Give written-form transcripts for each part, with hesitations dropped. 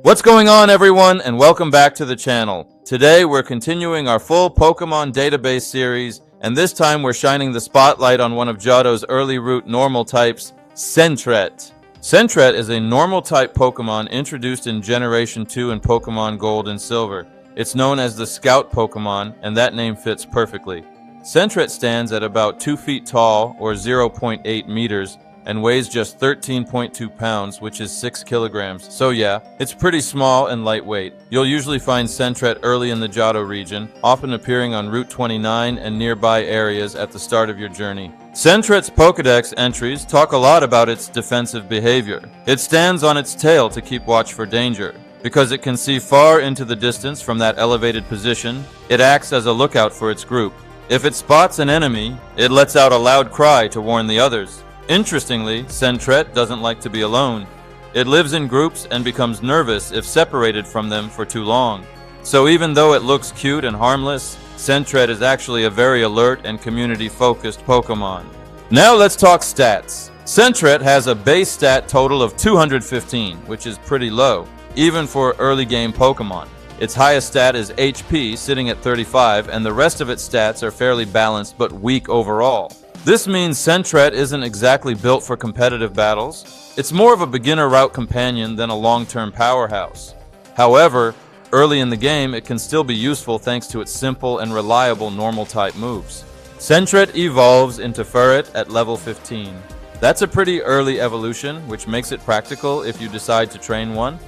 What's going on, everyone, and welcome back to the channel. Today we're continuing our full Pokemon database series, and this time we're shining the spotlight on one of Johto's early root normal types, Sentret. Sentret is a normal type Pokemon introduced in Generation 2 in Pokemon Gold and Silver. It's known as the Scout Pokémon, and that name fits perfectly. Sentret stands at about 2 feet tall, or 0.8 meters, and weighs just 13.2 pounds, which is 6 kilograms. So yeah, it's pretty small and lightweight. You'll usually find Sentret early in the Johto region, often appearing on Route 29 and nearby areas at the start of your journey. Sentret's Pokédex entries talk a lot about its defensive behavior. It stands on its tail to keep watch for danger. Because it can see far into the distance from that elevated position, it acts as a lookout for its group. If it spots an enemy, it lets out a loud cry to warn the others. Interestingly, Sentret doesn't like to be alone. It lives in groups and becomes nervous if separated from them for too long. So even though it looks cute and harmless, Sentret is actually a very alert and community-focused Pokemon. Now let's talk stats. Sentret has a base stat total of 215, which is pretty low, even for early game Pokemon. Its highest stat is HP, sitting at 35, and the rest of its stats are fairly balanced but weak overall. This means Sentret isn't exactly built for competitive battles. It's more of a beginner route companion than a long-term powerhouse. However, early in the game, it can still be useful thanks to its simple and reliable normal-type moves. Sentret evolves into Furret at level 15. That's a pretty early evolution, which makes it practical if you decide to train one.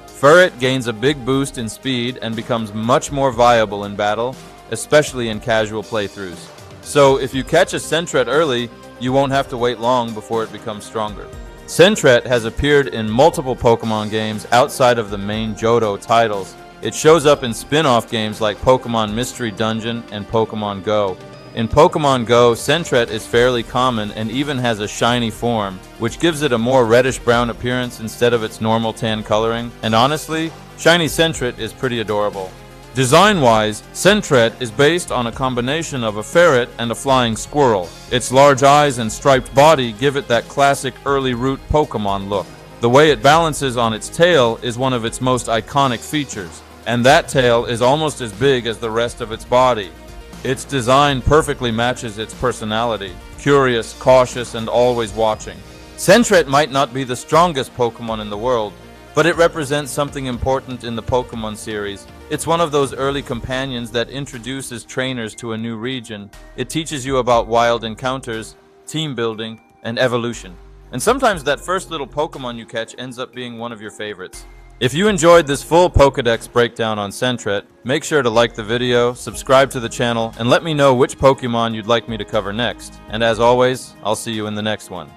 Furret gains a big boost in speed and becomes much more viable in battle, especially in casual playthroughs. So if you catch a Sentret early, you won't have to wait long before it becomes stronger. Sentret has appeared in multiple Pokemon games outside of the main Johto titles. It shows up in spin-off games like Pokemon Mystery Dungeon and Pokemon Go. In Pokemon Go, Sentret is fairly common and even has a shiny form, which gives it a more reddish-brown appearance instead of its normal tan coloring. And honestly, shiny Sentret is pretty adorable. Design-wise, Sentret is based on a combination of a ferret and a flying squirrel. Its large eyes and striped body give it that classic early root Pokemon look. The way it balances on its tail is one of its most iconic features, and that tail is almost as big as the rest of its body. Its design perfectly matches its personality, curious, cautious, and always watching. Sentret might not be the strongest Pokemon in the world, but it represents something important in the Pokemon series. It's one of those early companions that introduces trainers to a new region. It teaches you about wild encounters, team building, and evolution. And sometimes that first little Pokemon you catch ends up being one of your favorites. If you enjoyed this full Pokédex breakdown on Sentret, make sure to like the video, subscribe to the channel, and let me know which Pokemon you'd like me to cover next. And as always, I'll see you in the next one.